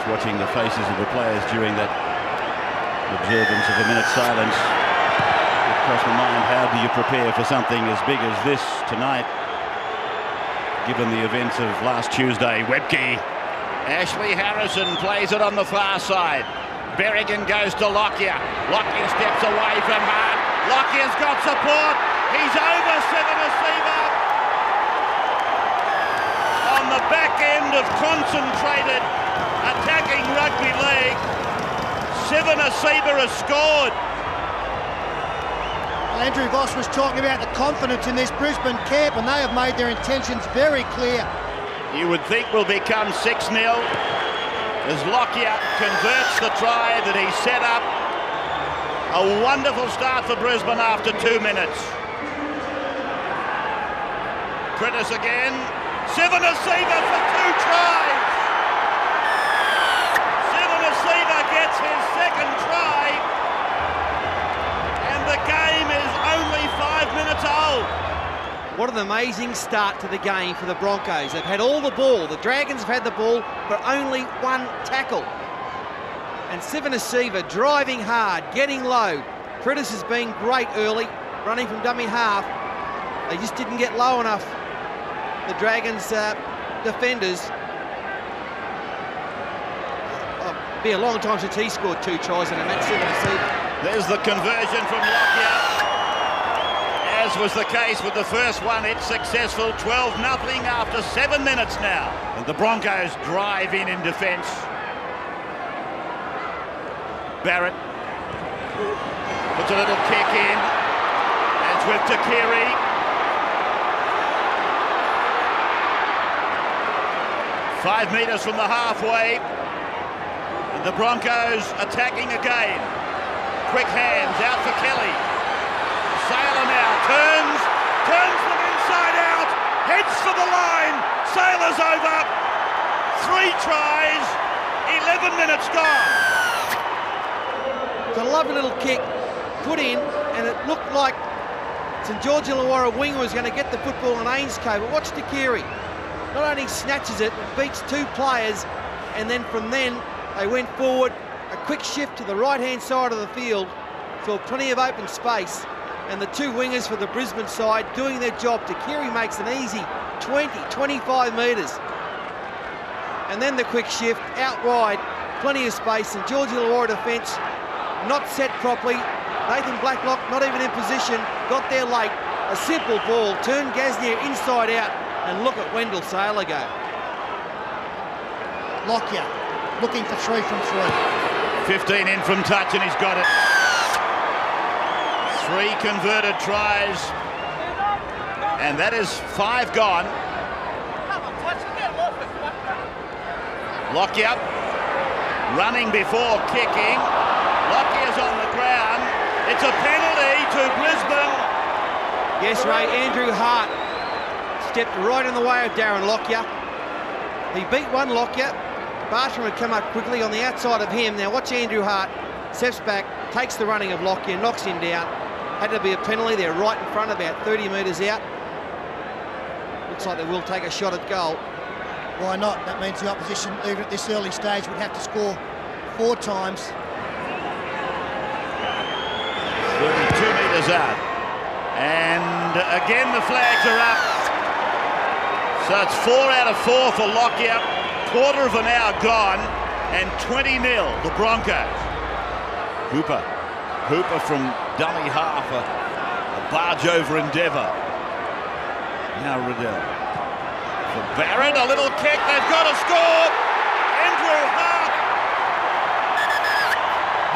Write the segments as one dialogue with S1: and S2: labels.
S1: Just watching the faces of the players during that observance of a minute's silence, it crossed my mind, how do you prepare for something as big as this tonight, given the events of last Tuesday? Webke. Ashley Harrison plays it on the far side. Berrigan goes to Lockyer. Lockyer steps away from Hart. Lockyer's got support. He's over Seven-Asiva. On the back end of concentrated attacking rugby league, Seven-Asiva has scored.
S2: Well, Andrew Voss was talking about the confidence in this Brisbane camp, and they have made their intentions very clear.
S1: You would think will become 6-0 as Lockyer converts the try that he set up. A wonderful start for Brisbane after 2 minutes. Prentice again. Seven-Asiva for 2 tries. Seven-Asiva gets his second try, and the game is only 5 minutes old.
S3: What an amazing start to the game for the Broncos. They've had all the ball. The Dragons have had the ball, but only 1 tackle. And Seven-Asiva driving hard, getting low. Prentice has been great early, running from dummy half. They just didn't get low enough, the Dragons defenders. It'll be a long time since he scored 2 tries in a match. Seven-Asiva.
S1: There's the conversion from Lockyer. As was the case with the first one, it's successful. 12-0 after 7 minutes now. And the Broncos drive in defence. Barrett puts a little kick in. It's with Takiri. Five metres from the halfway. And the Broncos attacking again. Quick hands out for Kelly. Sailor now turns them inside out, heads for the line. Sailor's over. 3 tries, 11 minutes gone.
S3: It's a lovely little kick put in, and it looked like St George Illawarra winger was going to get the football on Ainscough, but watch Takiri. Not only snatches it, but beats 2 players, and then from then they went forward. A quick shift to the right-hand side of the field, saw plenty of open space, and the 2 wingers for the Brisbane side doing their job. Takiri makes an easy 20-25 metres. And then the quick shift out wide, plenty of space, and George Illawarra defence not set properly. Nathan Blacklock not even in position, got there late. A simple ball, turned Gasnier inside out, and look at Wendell Sailor go.
S2: Lockyer looking for 3 from 3.
S1: 15 in from touch, and he's got it. 3 converted tries, and that is 5 gone. Lockyer running before kicking. Lockyer's on the ground. It's a penalty to Brisbane.
S3: Yes, Ray, Andrew Hart stepped right in the way of Darren Lockyer. He beat one Lockyer. Bartram had come up quickly on the outside of him. Now watch Andrew Hart, steps back, takes the running of Lockyer, knocks him down. Had to be a penalty there right in front, about 30 metres out. Looks like they will take a shot at goal.
S2: Why not? That means the opposition, even at this early stage, would have to score 4 times.
S1: 32 metres out. And again the flags are up. So it's 4 out of 4 for Lockyer. Quarter of an hour gone, and 20-0 the Broncos. Hooper from dummy half, a barge over endeavour. Now Riddell. For Barrett, a little kick, they've got to score! Andrew Hart!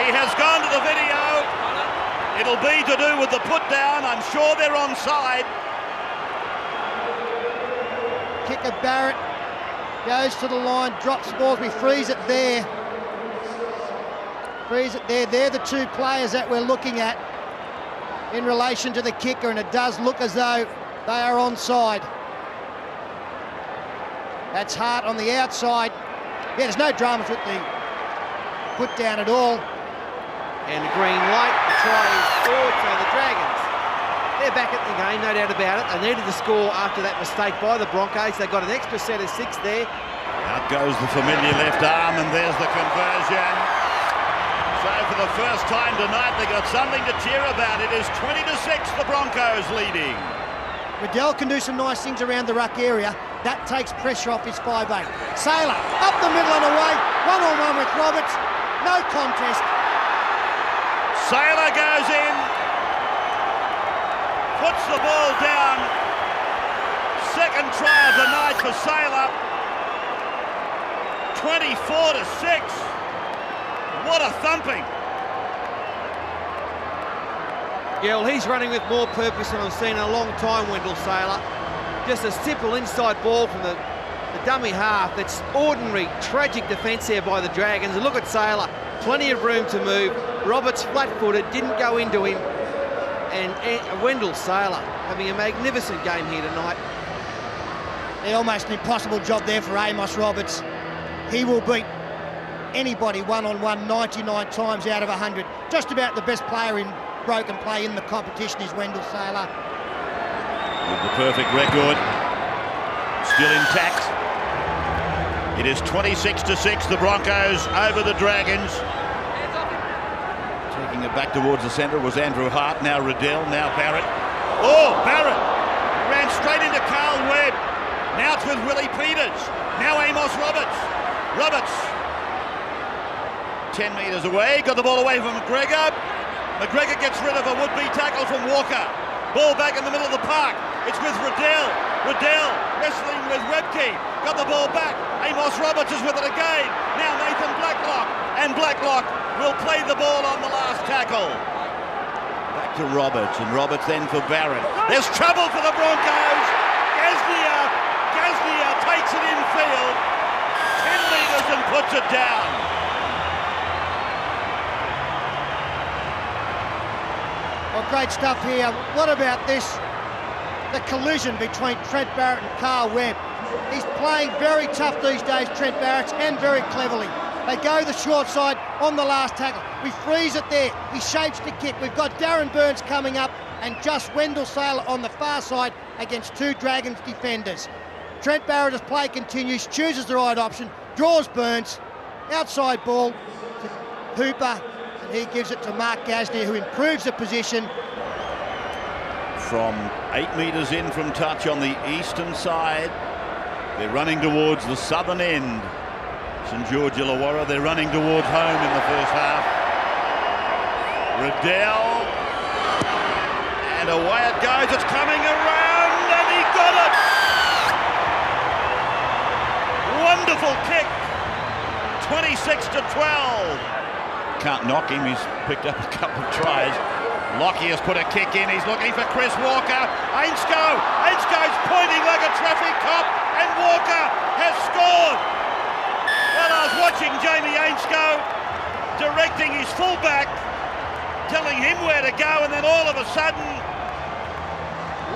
S1: He has gone to the video. It'll be to do with the put down. I'm sure they're onside.
S2: Kick of Barrett, goes to the line, drops Moresby, frees it there. Frees it there. They're the 2 players that we're looking at in relation to the kicker, and it does look as though they are onside. That's Hart on the outside. Yeah, there's no dramas with the put down at all.
S3: And the green light, the try is scored, so the Dragons, they're back at the game, no doubt about it. They needed to score after that mistake by the Broncos. They got an extra set of 6 there.
S1: Out goes the familiar left arm, and there's the conversion. So for the first time tonight, they got something to cheer about. It is 20-6, the Broncos leading.
S2: Riddell can do some nice things around the ruck area. That takes pressure off his 5'8". Sailor, up the middle and away. 1-on-1 with Roberts. No contest.
S1: Sailor goes in. Puts the ball down. Second try of the night for Sailor. 24-6. What a thumping.
S3: Yeah, well, he's running with more purpose than I've seen in a long time, Wendell Sailor. Just a simple inside ball from the dummy half. That's ordinary, tragic defence there by the Dragons. And look at Sailor, plenty of room to move. Roberts flat-footed, didn't go into him. And Wendell Sailor having a magnificent game here tonight.
S2: Yeah, almost an impossible job there for Amos Roberts. He will beat anybody one-on-one 99 times out of 100. Just about the best player in broken play in the competition is Wendell Sailor.
S1: With the perfect record still intact. It is 26-6, the Broncos over the Dragons. Taking it back towards the centre was Andrew Hart, now Riddell, now Barrett. Oh, Barrett ran straight into Carl Webb. Now it's with Willie Peters. Now Amos Roberts. Roberts 10 metres away, got the ball away from McGregor. McGregor gets rid of a would-be tackle from Walker. Ball back in the middle of the park. It's with Riddell. Riddell wrestling with Rebke. Got the ball back. Amos Roberts is with it again. Now Nathan Blacklock. And Blacklock will play the ball on the last tackle. Back to Roberts, and Roberts then for Barrett. There's trouble for the Broncos. Gaznia takes it in field. 10 metres and puts it down.
S2: Well, great stuff here. What about this? The collision between Trent Barrett and Carl Webb. He's playing very tough these days, Trent Barrett, and very cleverly. They go the short side on the last tackle. We freeze it there. He shapes the kick. We've got Darren Burns coming up and just Wendell Sailor on the far side against two Dragons defenders. Trent Barrett, as play continues, chooses the right option, draws Burns, outside ball to Hooper, and he gives it to Mark Gaznia, who improves the position.
S1: From 8 metres in from touch on the eastern side, they're running towards the southern end. St George Illawarra, they're running towards home in the first half. Riddell, and away it goes, it's coming around, and he got it! Wonderful kick, 26-12. Can't knock him, he's picked up a couple of tries. Lockie has put a kick in, he's looking for Chris Walker. Ainsco's pointing like a traffic cop, and Walker has scored. Well, I was watching Jamie Ainscough directing his fullback, telling him where to go, and then all of a sudden,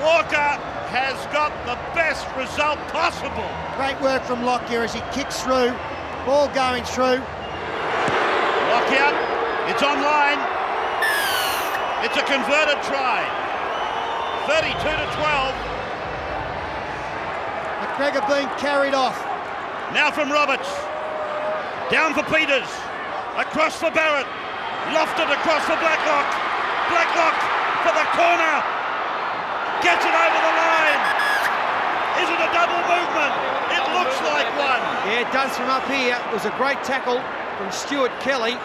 S1: Walker has got the best result possible.
S2: Great work from Lockyer as he kicks through, ball going through.
S1: Lockyer, it's online. It's a converted try. 32-12.
S2: McGregor being carried off.
S1: Now from Roberts. Down for Peters. Across for Barrett. Lofted across for Blacklock. Blacklock for the corner. Gets it over the line. Is it a double movement? It looks like one.
S3: Yeah, it does from up here. It was a great tackle from Stuart Kelly.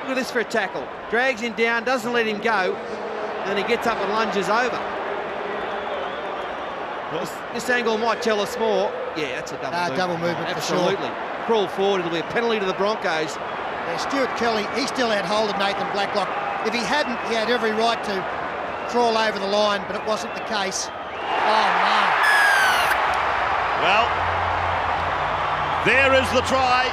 S3: Look at this for a tackle. Drags him down, doesn't let him go, and then he gets up and lunges over. This angle might tell us more. Yeah, that's a double movement.
S2: Double movement,
S3: absolutely.
S2: For sure.
S3: Crawl forward, it'll be a penalty to the Broncos.
S2: Yeah, Stuart Kelly, he still had hold of Nathan Blacklock. If he hadn't, he had every right to crawl over the line, but it wasn't the case. Oh, no.
S1: Well, there is the try.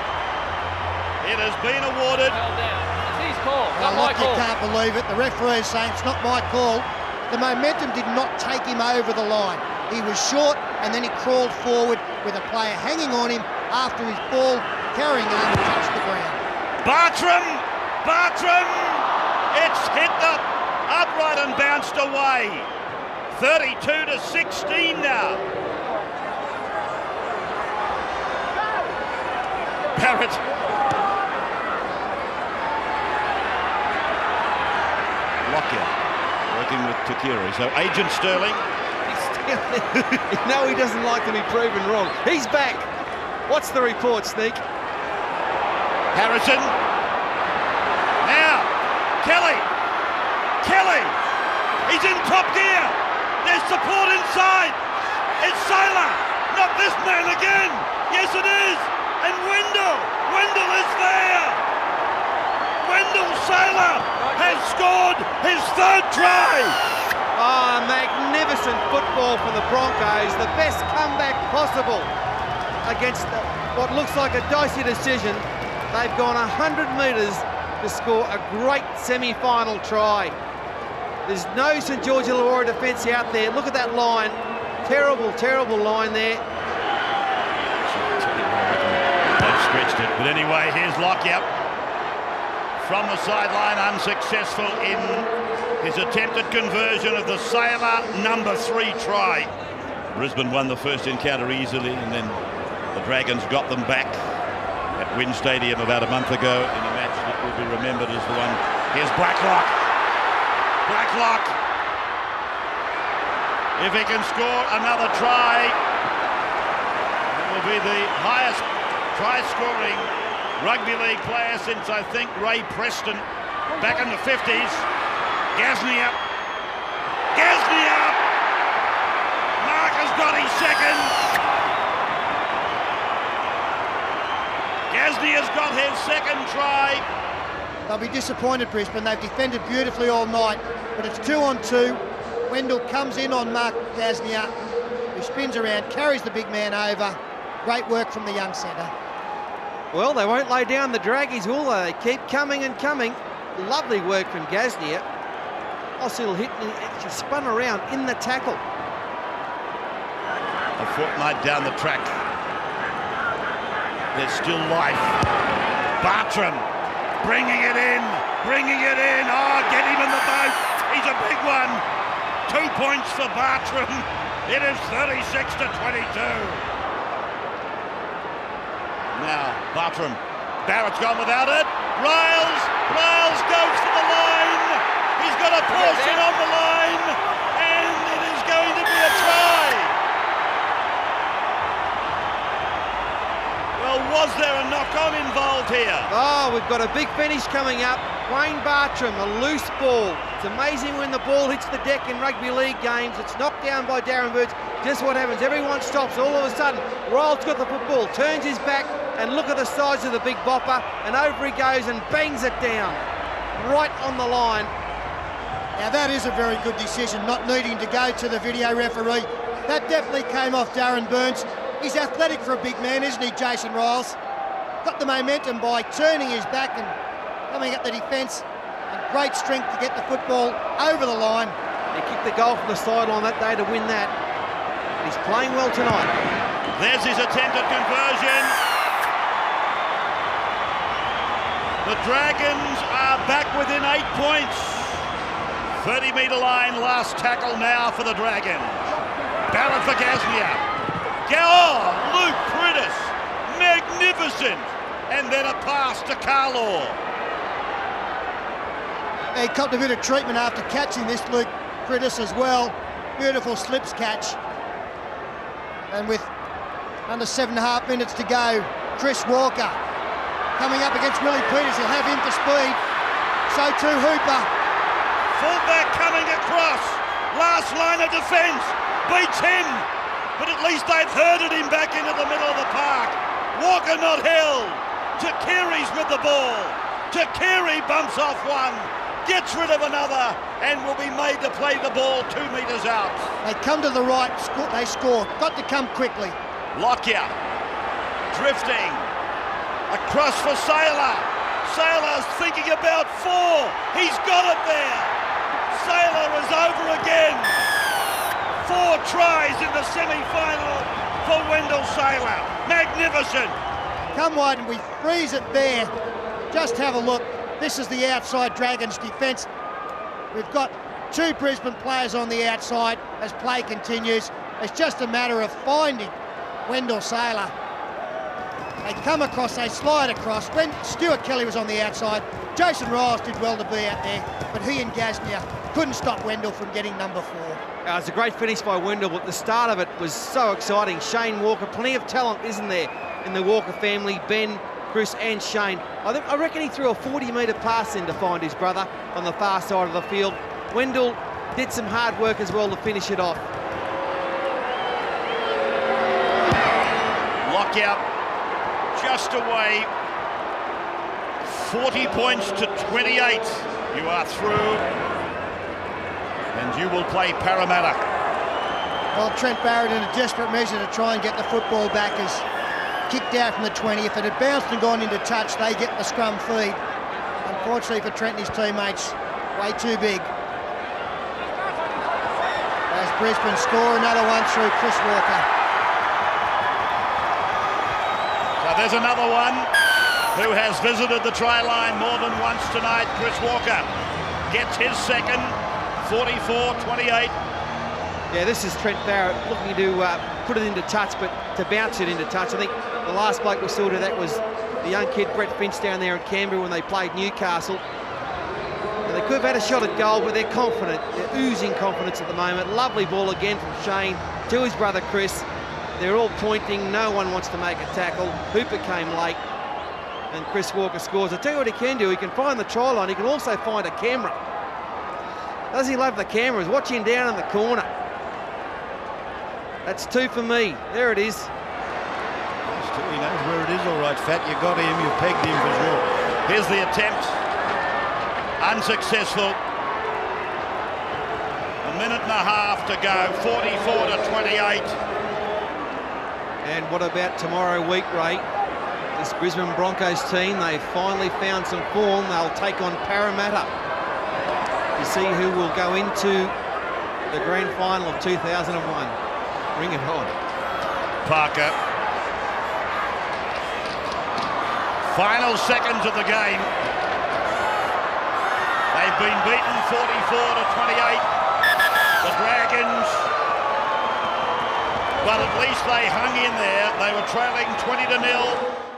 S1: It has been awarded.
S4: Held down. It's his call.
S2: Well,
S4: Not my
S2: Lockyer
S4: call.
S2: can't believe it. The referee is saying it's not my call. The momentum did not take him over the line. He was short, and then he crawled forward with a player hanging on him after his ball carrying arm touched the ground.
S1: Bartram! It's hit the upright and bounced away. 32-16 now. Barrett. Lockyer working with Takiri. So Agent Sterling.
S3: No, he doesn't like to be proven wrong. He's back. What's the report, Sneak?
S1: Harrison. Now, Kelly. He's in top gear. There's support inside. It's Sailor. Not this man again. Yes, it is. And Wendell is there. Wendell Sailor has scored his third try.
S3: Ah, magnificent football from the Broncos. The best comeback possible against what looks like a dicey decision. They've gone 100 metres to score a great semi-final try. There's no St George Illawarra defence out there. Look at that line. Terrible, terrible line there.
S1: They've stretched it. But anyway, here's Lockyer. From the sideline, unsuccessful in his attempted conversion of the Sailor number 3 try. Brisbane won the first encounter easily, and then the Dragons got them back at Wynn Stadium about a month ago in a match that will be remembered as the one. Here's Blacklock. If he can score another try, it will be the highest try-scoring rugby league player since, I think, Ray Preston back in the 50s. Gasnier. Mark has got his second. Gasnier's got his second try.
S2: They'll be disappointed, Brisbane. They've defended beautifully all night, but it's 2-on-2. Wendell comes in on Mark Gasnier, who spins around, carries the big man over. Great work from the young centre.
S3: Well, they won't lay down the Draggies, will they? They keep coming and coming. Lovely work from Gasnier. Ossil hit and he actually spun around in the tackle.
S1: A fortnight down the track. There's still life. Bartram bringing it in. Oh, get him in the boat. He's a big one. 2 points for Bartram. It is 36-22. Now, Bartram. Barrett's gone without it. Riles goes for the line. He's got a person on the line. And it is going to be a try. Well, was there a knock-on involved here?
S3: Oh, we've got a big finish coming up. Wayne Bartram, a loose ball. It's amazing when the ball hits the deck in rugby league games. It's knocked down by Darren Birds. Just what happens, everyone stops. All of a sudden, Riles got the football, turns his back, and look at the size of the big bopper, and over he goes and bangs it down. Right on the line.
S2: Now that is a very good decision, not needing to go to the video referee. That definitely came off Darren Burns. He's athletic for a big man, isn't he, Jason Riles? Got the momentum by turning his back and coming at the defence. And great strength to get the football over the line.
S3: He kicked the goal from the sideline that day to win that. He's playing well tonight.
S1: There's his attempted conversion. The Dragons are back within 8 points. 30-metre line, last tackle now for the Dragons. Barrett for Gasnier. Luke Priddis, magnificent. And then a pass to Carlaw.
S2: He copped a bit of treatment after catching this, Luke Priddis as well. Beautiful slips catch. And with under 7.5 minutes to go, Chris Walker coming up against Willie Peters. He'll have him for speed. So too Hooper.
S1: Fullback coming across. Last line of defence. Beats him. But at least they've herded him back into the middle of the park. Walker not held. Takiri's with the ball. Takiri bumps off one. Gets rid of another and will be made to play the ball 2 metres out.
S2: They come to the right, they score. Got to come quickly.
S1: Lockyer drifting across for Sailor. Sailor's thinking about 4. He's got it there. Sailor is over again. 4 tries in the semi-final for Wendell Sailor. Magnificent.
S2: Come wide and we freeze it there. Just have a look. This is the outside Dragons defence. We've got 2 Brisbane players on the outside as play continues. It's just a matter of finding Wendell Sailor. They come across, they slide across. When Stuart Kelly was on the outside, Jason Riles did well to be out there, but he and Gasnier couldn't stop Wendell from getting number 4.
S3: It was a great finish by Wendell, but the start of it was so exciting. Shane Walker, plenty of talent, isn't there, in the Walker family? Ben, Chris and Shane. I reckon he threw a 40-metre pass in to find his brother on the far side of the field. Wendell did some hard work as well to finish it off.
S1: Lockout just away. 40 points to 28. You are through. And you will play Parramatta.
S2: Well, Trent Barrett in a desperate measure to try and get the football back has kicked out from the 20. If it had bounced and gone into touch, they get the scrum feed. Unfortunately for Trent and his teammates, way too big. As Brisbane score another one through Chris Walker.
S1: So there's another one who has visited the try line more than once tonight. Chris Walker gets his second, 44-28.
S3: Yeah, this is Trent Barrett looking to put it into touch, but to bounce it into touch. I think the last bloke we saw do that was the young kid Brett Finch down there in Canberra when they played Newcastle. And they could have had a shot at goal, but they're confident. They're oozing confidence at the moment. Lovely ball again from Shane to his brother Chris. They're all pointing. No one wants to make a tackle. Hooper came late, and Chris Walker scores. I'll tell you what he can do. He can find the try line. He can also find a camera. Does he love the cameras? Watch him down in the corner. That's 2 for me. There it is.
S1: He knows where it is, all right, Fat. You got him. You pegged him for sure. Here's the attempt. Unsuccessful. A minute and a half to go. 44-28.
S3: And what about tomorrow week, Ray? This Brisbane Broncos team, they finally found some form. They'll take on Parramatta to see who will go into the grand final of 2001. Bring it on.
S1: Parker. Final seconds of the game. They've been beaten 44-28. The Dragons, but at least they hung in there. They were trailing 20-0.